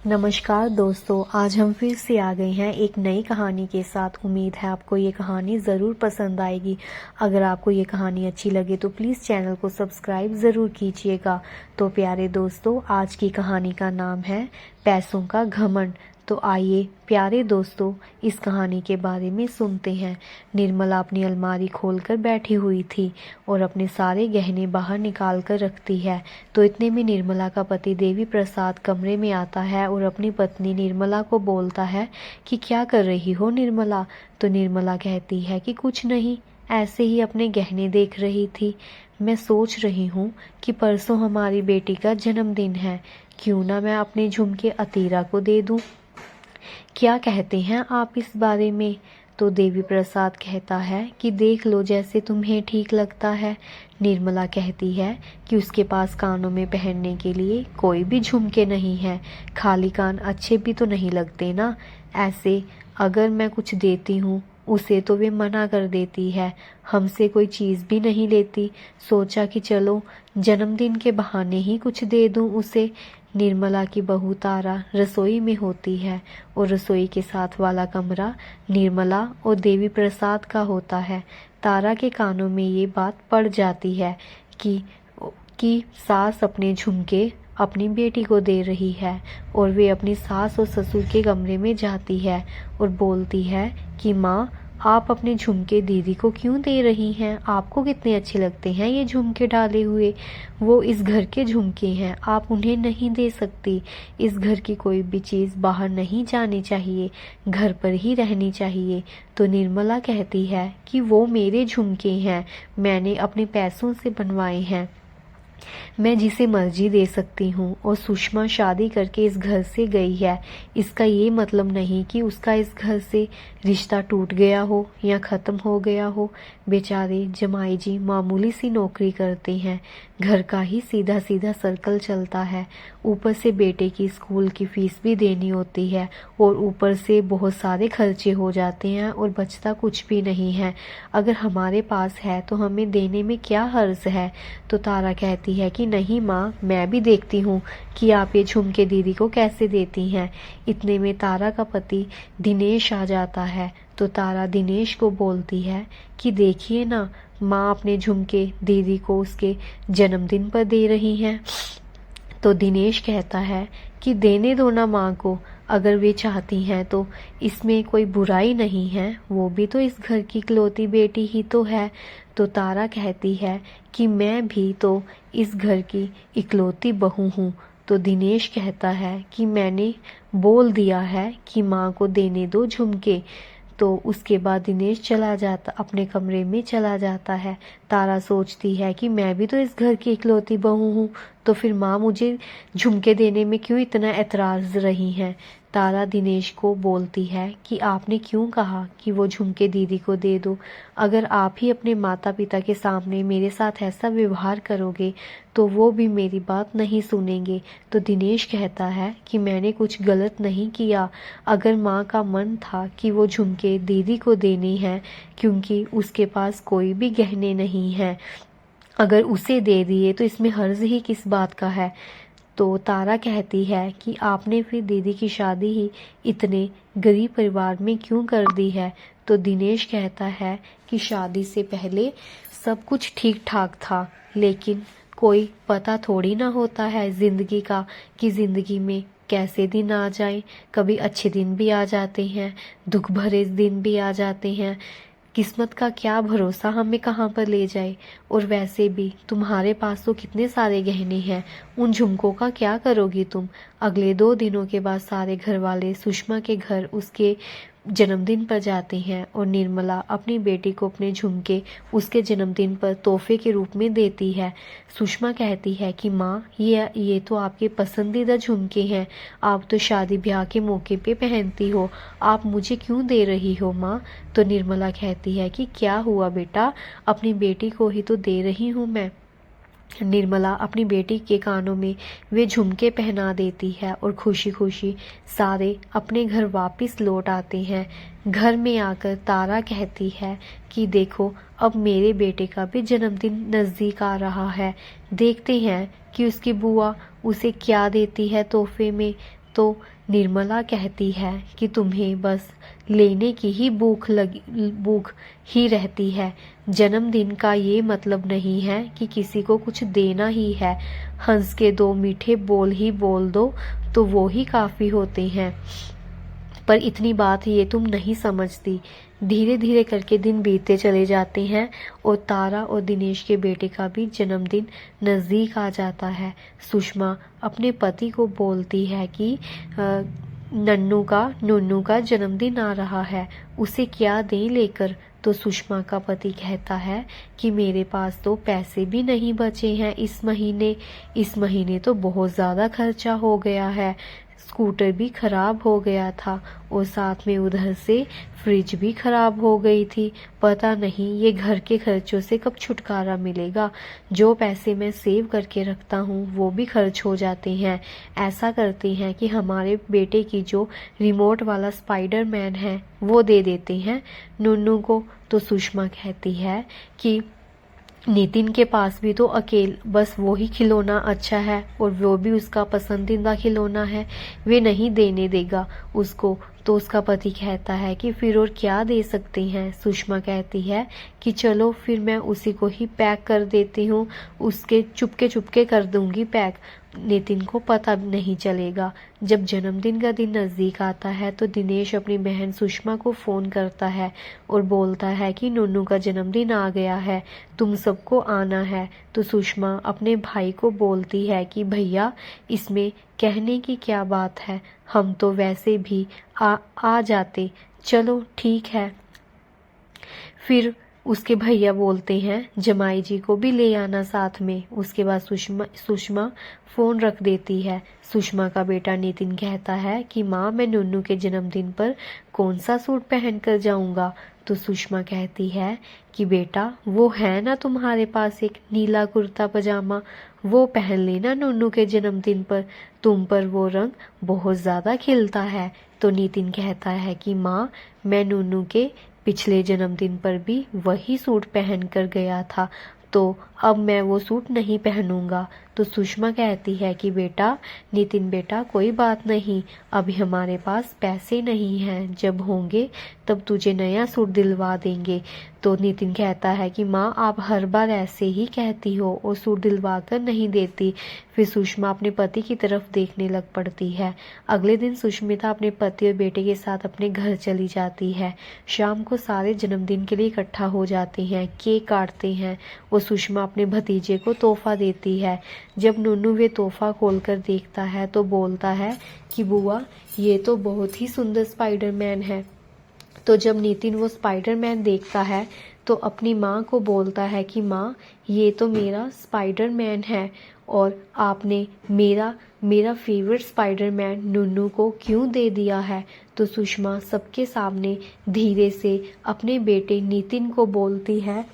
नमस्कार दोस्तों, आज हम फिर से आ गए हैं एक नई कहानी के साथ। उम्मीद है आपको ये कहानी ज़रूर पसंद आएगी। अगर आपको ये कहानी अच्छी लगे तो प्लीज़ चैनल को सब्सक्राइब ज़रूर कीजिएगा। तो प्यारे दोस्तों, आज की कहानी का नाम है पैसों का घमंड। तो आइए प्यारे दोस्तों, इस कहानी के बारे में सुनते हैं। निर्मला अपनी अलमारी खोलकर बैठी हुई थी और अपने सारे गहने बाहर निकाल कर रखती है। तो इतने में निर्मला का पति देवी प्रसाद कमरे में आता है और अपनी पत्नी निर्मला को बोलता है कि क्या कर रही हो निर्मला। तो निर्मला कहती है कि कुछ नहीं, ऐसे ही अपने गहने देख रही थी। मैं सोच रही हूँ कि परसों हमारी बेटी का जन्मदिन है, क्यों ना मैं अपने झुमके अतीरा को दे दूँ। क्या कहते हैं आप इस बारे में। तो देवी प्रसाद कहता है कि देख लो जैसे तुम्हें ठीक लगता है। निर्मला कहती है कि उसके पास कानों में पहनने के लिए कोई भी झुमके नहीं है, खाली कान अच्छे भी तो नहीं लगते ना। ऐसे अगर मैं कुछ देती हूँ उसे तो वे मना कर देती है, हमसे कोई चीज़ भी नहीं लेती। सोचा कि चलो जन्मदिन के बहाने ही कुछ दे दूँ उसे। निर्मला की बहू तारा रसोई में होती है और रसोई के साथ वाला कमरा निर्मला और देवी प्रसाद का होता है। तारा के कानों में ये बात पड़ जाती है कि सास अपने झुमके अपनी बेटी को दे रही है और वे अपनी सास और ससुर के कमरे में जाती है और बोलती है कि माँ, आप अपने झुमके दीदी को क्यों दे रही हैं। आपको कितने अच्छे लगते हैं ये झुमके डाले हुए। वो इस घर के झुमके हैं, आप उन्हें नहीं दे सकती। इस घर की कोई भी चीज़ बाहर नहीं जानी चाहिए, घर पर ही रहनी चाहिए। तो निर्मला कहती है कि वो मेरे झुमके हैं, मैंने अपने पैसों से बनवाए हैं, मैं जिसे मर्जी दे सकती हूँ। और सुषमा शादी करके इस घर से गई है, इसका ये मतलब नहीं कि उसका इस घर से रिश्ता टूट गया हो या ख़त्म हो गया हो। बेचारे जमाई जी मामूली सी नौकरी करते हैं, घर का ही सीधा सीधा सर्कल चलता है। ऊपर से बेटे की स्कूल की फ़ीस भी देनी होती है और ऊपर से बहुत सारे खर्चे हो जाते हैं और बचता कुछ भी नहीं है। अगर हमारे पास है तो हमें देने में क्या हर्ज है। तो तारा कहती है कि नहीं माँ, मैं भी देखती हूँ कि आप ये झुमके दीदी को कैसे देती हैं। इतने में तारा का पति दिनेश आ जाता है। तो तारा दिनेश को बोलती है कि देखिए ना, माँ अपने झुमके दीदी को उसके जन्मदिन पर दे रही हैं। तो दिनेश कहता है कि देने दो ना माँ को, अगर वे चाहती हैं तो इसमें कोई बुराई नहीं है, वो भी तो इस घर की इकलौती बेटी ही तो है। तो तारा कहती है कि मैं भी तो इस घर की इकलौती बहू हूँ। तो दिनेश कहता है कि मैंने बोल दिया है कि माँ को देने दो झुमके। तो उसके बाद दिनेश चला जाता, अपने कमरे में चला जाता है। तारा सोचती है कि मैं भी तो इस घर की इकलौती बहू हूँ, तो फिर माँ मुझे झुमके देने में क्यों इतना ऐतराज़ रही हैं। तारा दिनेश को बोलती है कि आपने क्यों कहा कि वो झुमके दीदी को दे दो। अगर आप ही अपने माता पिता के सामने मेरे साथ ऐसा व्यवहार करोगे तो वो भी मेरी बात नहीं सुनेंगे। तो दिनेश कहता है कि मैंने कुछ गलत नहीं किया। अगर माँ का मन था कि वो झुमके दीदी को देने हैं क्योंकि उसके पास कोई भी गहने नहीं हैं, अगर उसे दे दिए तो इसमें हर्ज ही किस बात का है। तो तारा कहती है कि आपने फिर दीदी की शादी ही इतने गरीब परिवार में क्यों कर दी है। तो दिनेश कहता है कि शादी से पहले सब कुछ ठीक ठाक था, लेकिन कोई पता थोड़ी ना होता है ज़िंदगी का कि ज़िंदगी में कैसे दिन आ जाए। कभी अच्छे दिन भी आ जाते हैं, दुख भरे दिन भी आ जाते हैं। किस्मत का क्या भरोसा हमें कहाँ पर ले जाए। और वैसे भी तुम्हारे पास तो कितने सारे गहने हैं, उन झुमकों का क्या करोगी तुम। अगले 2 दिनों के बाद सारे घर वाले सुषमा के घर उसके जन्मदिन पर जाते हैं और निर्मला अपनी बेटी को अपने झुमके उसके जन्मदिन पर तोहफे के रूप में देती है। सुषमा कहती है कि माँ, ये तो आपके पसंदीदा झुमके हैं, आप तो शादी ब्याह के मौके पे पहनती हो, आप मुझे क्यों दे रही हो माँ। तो निर्मला कहती है कि क्या हुआ बेटा, अपनी बेटी को ही तो दे रही हूँ मैं। निर्मला अपनी बेटी के कानों में वे झुमके पहना देती है और खुशी खुशी सारे अपने घर वापस लौट आते हैं। घर में आकर तारा कहती है कि देखो, अब मेरे बेटे का भी जन्मदिन नज़दीक आ रहा है, देखते हैं कि उसकी बुआ उसे क्या देती है तोहफे में। तो निर्मला कहती है कि तुम्हें बस लेने की ही भूख ही रहती है। जन्मदिन का ये मतलब नहीं है कि किसी को कुछ देना ही है। हंस के 2 मीठे बोल ही बोल दो तो वो ही काफ़ी होते हैं। पर इतनी बात ये तुम नहीं समझती। धीरे धीरे करके दिन बीतते चले जाते हैं और तारा और दिनेश के बेटे का भी जन्मदिन नज़दीक आ जाता है। सुषमा अपने पति को बोलती है कि नन्नू का जन्मदिन आ रहा है, उसे क्या दें लेकर। तो सुषमा का पति कहता है कि मेरे पास तो पैसे भी नहीं बचे हैं इस महीने तो बहुत ज़्यादा खर्चा हो गया है। स्कूटर भी खराब हो गया था और साथ में उधर से फ्रिज भी खराब हो गई थी। पता नहीं ये घर के खर्चों से कब छुटकारा मिलेगा। जो पैसे मैं सेव करके रखता हूँ वो भी खर्च हो जाते हैं। ऐसा करते हैं कि हमारे बेटे की जो रिमोट वाला स्पाइडरमैन है वो दे देते हैं नन्नू को। तो सुषमा कहती है कि नितिन के पास भी तो बस वो ही खिलौना अच्छा है और वो भी उसका पसंदीदा खिलौना है, वे नहीं देने देगा उसको। तो उसका पति कहता है कि फिर और क्या दे सकते हैं। सुषमा कहती है कि चलो फिर मैं उसी को ही पैक कर देती हूँ, उसके चुपके कर दूंगी पैक, नितिन को पता नहीं चलेगा। जब जन्मदिन का दिन नज़दीक आता है तो दिनेश अपनी बहन सुषमा को फ़ोन करता है और बोलता है कि नन्नू का जन्मदिन आ गया है, तुम सबको आना है। तो सुषमा अपने भाई को बोलती है कि भैया इसमें कहने की क्या बात है, हम तो वैसे भी आ जाते, चलो ठीक है। फिर उसके भैया बोलते हैं जमाई जी को भी ले आना साथ में। उसके बाद सुषमा फ़ोन रख देती है। सुषमा का बेटा नितिन कहता है कि माँ मैं नन्नू के जन्मदिन पर कौन सा सूट पहन कर जाऊँगा। तो सुषमा कहती है कि बेटा वो है ना तुम्हारे पास एक नीला कुर्ता पजामा, वो पहन लेना नन्नू के जन्मदिन पर, तुम पर वो रंग बहुत ज़्यादा खिलता है। तो नितिन कहता है कि माँ मैं नन्नू के पिछले जन्मदिन पर भी वही सूट पहन कर गया था, तो अब मैं वो सूट नहीं पहनूंगा। तो सुषमा कहती है कि बेटा नितिन बेटा कोई बात नहीं, अभी हमारे पास पैसे नहीं हैं, जब होंगे तब तुझे नया सूट दिलवा देंगे। तो नितिन कहता है कि माँ आप हर बार ऐसे ही कहती हो और सूट दिलवा कर नहीं देती। फिर सुषमा अपने पति की तरफ देखने लग पड़ती है। अगले दिन सुष्मिता अपने पति और बेटे के साथ अपने घर चली जाती है। शाम को सारे जन्मदिन के लिए इकट्ठा हो जाते हैं, केक काटते हैं और सुषमा अपने भतीजे को तोहफा देती है। जब नन्नू वे तोहफा खोलकर देखता है तो बोलता है कि बुआ ये तो बहुत ही सुंदर स्पाइडरमैन है। तो जब नितिन वो स्पाइडरमैन देखता है तो अपनी माँ को बोलता है कि माँ ये तो मेरा स्पाइडरमैन है और आपने मेरा फेवरेट स्पाइडरमैन नन्नू को क्यों दे दिया है। तो सुषमा सबके सामने धीरे से अपने बेटे नितिन को बोलती है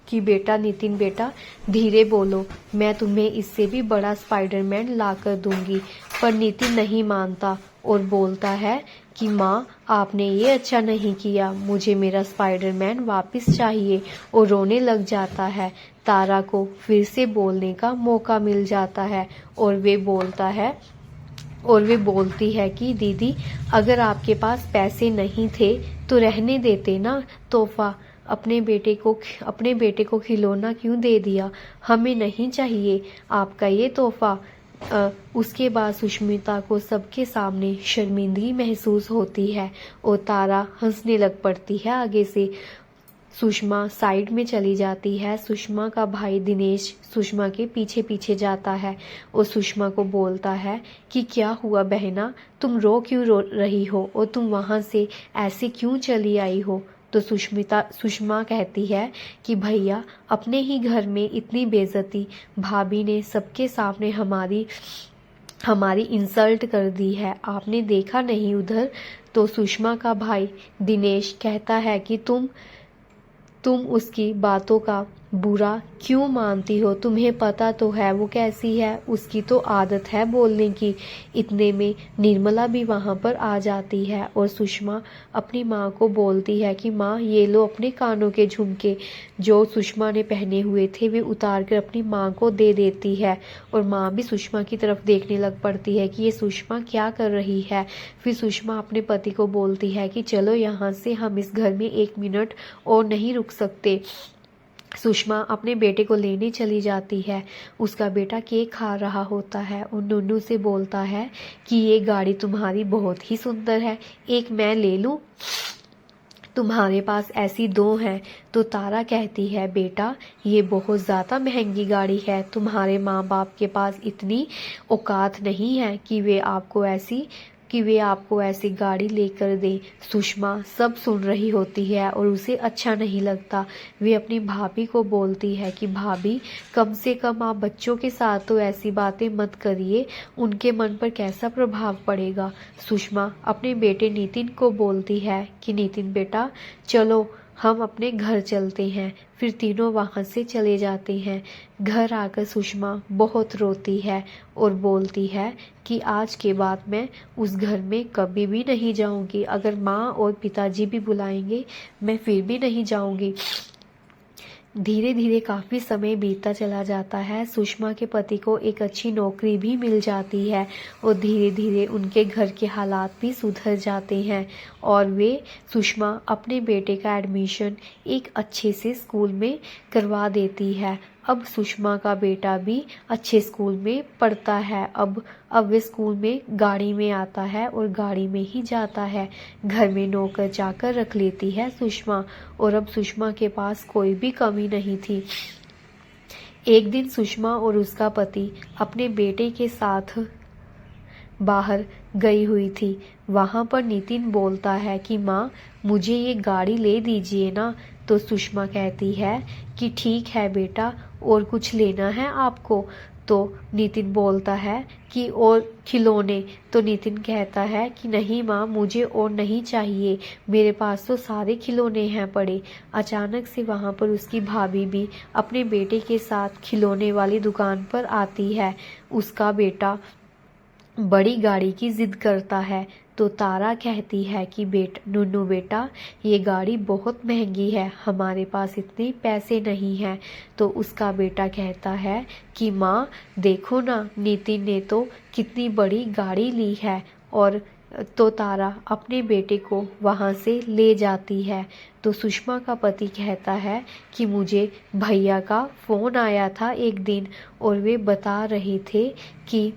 कि बेटा नितिन बेटा धीरे बोलो, मैं तुम्हें इससे भी बड़ा स्पाइडरमैन ला कर दूंगी। पर नितिन नहीं मानता और बोलता है कि माँ आपने ये अच्छा नहीं किया, मुझे मेरा स्पाइडरमैन वापस चाहिए, और रोने लग जाता है। तारा को फिर से बोलने का मौका मिल जाता है और वे बोलती है कि दीदी अगर आपके पास पैसे नहीं थे तो रहने देते ना तोहफा, अपने बेटे को खिलौना क्यों दे दिया, हमें नहीं चाहिए आपका ये तोहफा। उसके बाद सुष्मिता को सबके सामने शर्मिंदगी महसूस होती है और तारा हंसने लग पड़ती है आगे से। सुषमा साइड में चली जाती है। सुषमा का भाई दिनेश सुषमा के पीछे पीछे जाता है और सुषमा को बोलता है कि क्या हुआ बहना, तुम क्यों रही हो और तुम वहां से ऐसे क्यों चली आई हो। तो सुषमा कहती है कि भैया अपने ही घर में इतनी बेइज्जती, भाभी ने सबके सामने हमारी इंसल्ट कर दी है, आपने देखा नहीं उधर। तो सुषमा का भाई दिनेश कहता है कि तुम उसकी बातों का बुरा क्यों मानती हो? तुम्हें पता तो है वो कैसी है, उसकी तो आदत है बोलने की। इतने में निर्मला भी वहाँ पर आ जाती है और सुषमा अपनी माँ को बोलती है कि माँ ये लो अपने कानों के झुमके। जो सुषमा ने पहने हुए थे वे उतार कर अपनी माँ को दे देती है और माँ भी सुषमा की तरफ देखने लग पड़ती है कि ये सुषमा क्या कर रही है। फिर सुषमा अपने पति को बोलती है कि चलो यहाँ से, हम इस घर में 1 मिनट और नहीं रुक सकते। सुषमा अपने बेटे को लेने चली जाती है। उसका बेटा केक खा रहा होता है और नुन्नू से बोलता है कि ये गाड़ी तुम्हारी बहुत ही सुंदर है, एक मैं ले लूं? तुम्हारे पास ऐसी 2 हैं। तो तारा कहती है बेटा ये बहुत ज़्यादा महंगी गाड़ी है, तुम्हारे माँ बाप के पास इतनी औकात नहीं है कि वे आपको ऐसी गाड़ी लेकर दें। सुषमा सब सुन रही होती है और उसे अच्छा नहीं लगता। वे अपनी भाभी को बोलती है कि भाभी कम से कम आप बच्चों के साथ तो ऐसी बातें मत करिए, उनके मन पर कैसा प्रभाव पड़ेगा। सुषमा अपने बेटे नितिन को बोलती है कि नितिन बेटा चलो हम अपने घर चलते हैं। फिर तीनों वहाँ से चले जाते हैं। घर आकर सुषमा बहुत रोती है और बोलती है कि आज के बाद मैं उस घर में कभी भी नहीं जाऊंगी। अगर माँ और पिताजी भी बुलाएंगे मैं फिर भी नहीं जाऊंगी। धीरे धीरे काफ़ी समय बीतता चला जाता है। सुषमा के पति को एक अच्छी नौकरी भी मिल जाती है और धीरे धीरे उनके घर के हालात भी सुधर जाते हैं और वे सुषमा अपने बेटे का एडमिशन एक अच्छे से स्कूल में करवा देती है। अब सुषमा का बेटा भी अच्छे स्कूल में पढ़ता है। अब वे स्कूल में गाड़ी में आता है और गाड़ी में ही जाता है। घर में नौकर चाकर रख लेती है सुषमा और अब सुषमा के पास कोई भी कमी नहीं थी। एक दिन सुषमा और उसका पति अपने बेटे के साथ बाहर गई हुई थी। वहाँ पर नितिन बोलता है कि माँ मुझे ये गाड़ी ले दीजिए ना। तो सुषमा कहती है कि ठीक है बेटा, और कुछ लेना है आपको? तो नितिन बोलता है कि और खिलौने। तो नितिन कहता है कि नहीं माँ मुझे और नहीं चाहिए, मेरे पास तो सारे खिलौने हैं पड़े। अचानक से वहाँ पर उसकी भाभी भी अपने बेटे के साथ खिलौने वाली दुकान पर आती है। उसका बेटा बड़ी गाड़ी की जिद करता है। तो तारा कहती है कि नुन्नू बेटा ये गाड़ी बहुत महंगी है, हमारे पास इतने पैसे नहीं हैं। तो उसका बेटा कहता है कि माँ देखो ना, नितिन ने तो कितनी बड़ी गाड़ी ली है। और तो तारा अपने बेटे को वहाँ से ले जाती है। तो सुषमा का पति कहता है कि मुझे भैया का फ़ोन आया था एक दिन और वे बता रहे थे कि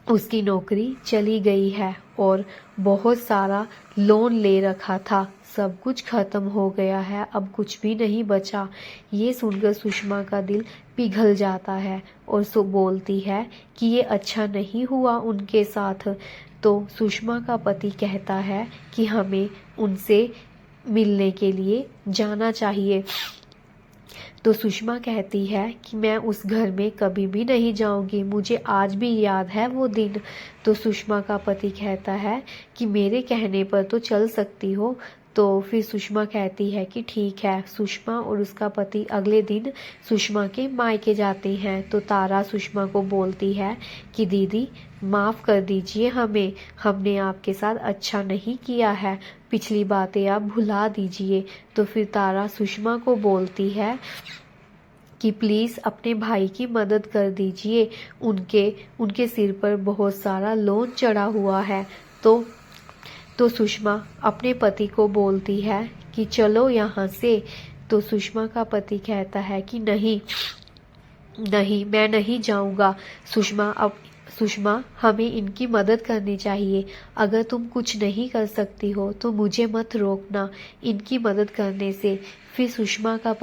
उसकी नौकरी चली गई है और बहुत सारा लोन ले रखा था, सब कुछ खत्म हो गया है, अब कुछ भी नहीं बचा। ये सुनकर सुषमा का दिल पिघल जाता है और सो बोलती है कि ये अच्छा नहीं हुआ उनके साथ। तो सुषमा का पति कहता है कि हमें उनसे मिलने के लिए जाना चाहिए। तो सुषमा कहती है कि मैं उस घर में कभी भी नहीं जाऊंगी, मुझे आज भी याद है वो दिन। तो सुषमा का पति कहता है कि मेरे कहने पर तो चल सकती हो। तो फिर सुषमा कहती है कि ठीक है। सुषमा और उसका पति अगले दिन सुषमा के मायके जाते हैं। तो तारा सुषमा को बोलती है कि दीदी माफ़ कर दीजिए हमें, हमने आपके साथ अच्छा नहीं किया है, पिछली बातें आप भुला दीजिए। तो फिर तारा सुषमा को बोलती है कि प्लीज़ अपने भाई की मदद कर दीजिए, उनके सिर पर बहुत सारा लोन चढ़ा हुआ है। तो सुषमा अपने पति को बोलती है कि चलो यहाँ से। तो सुषमा का पति कहता है कि नहीं मैं नहीं जाऊँगा। सुषमा हमें इनकी मदद करनी चाहिए, अगर तुम कुछ नहीं कर सकती हो तो मुझे मत रोकना इनकी मदद करने से। फिर सुषमा का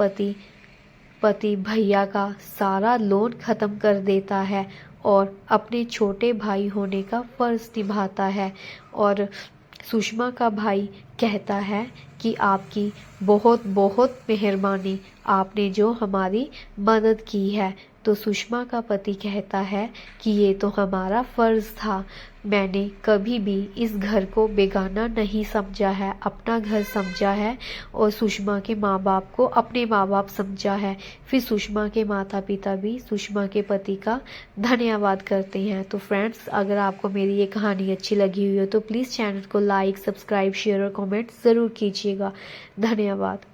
पति भैया का सारा लोन ख़त्म कर देता है और अपने छोटे भाई होने का फ़र्ज़ निभाता है। और सुषमा का भाई कहता है कि आपकी बहुत बहुत मेहरबानी, आपने जो हमारी मदद की है। तो सुषमा का पति कहता है कि ये तो हमारा फर्ज था, मैंने कभी भी इस घर को बेगाना नहीं समझा है, अपना घर समझा है और सुषमा के माँ बाप को अपने माँ बाप समझा है। फिर सुषमा के माता पिता भी सुषमा के पति का धन्यवाद करते हैं। तो फ्रेंड्स, अगर आपको मेरी ये कहानी अच्छी लगी हुई हो तो प्लीज़ चैनल को लाइक, सब्सक्राइब, शेयर और कमेंट ज़रूर कीजिएगा। धन्यवाद।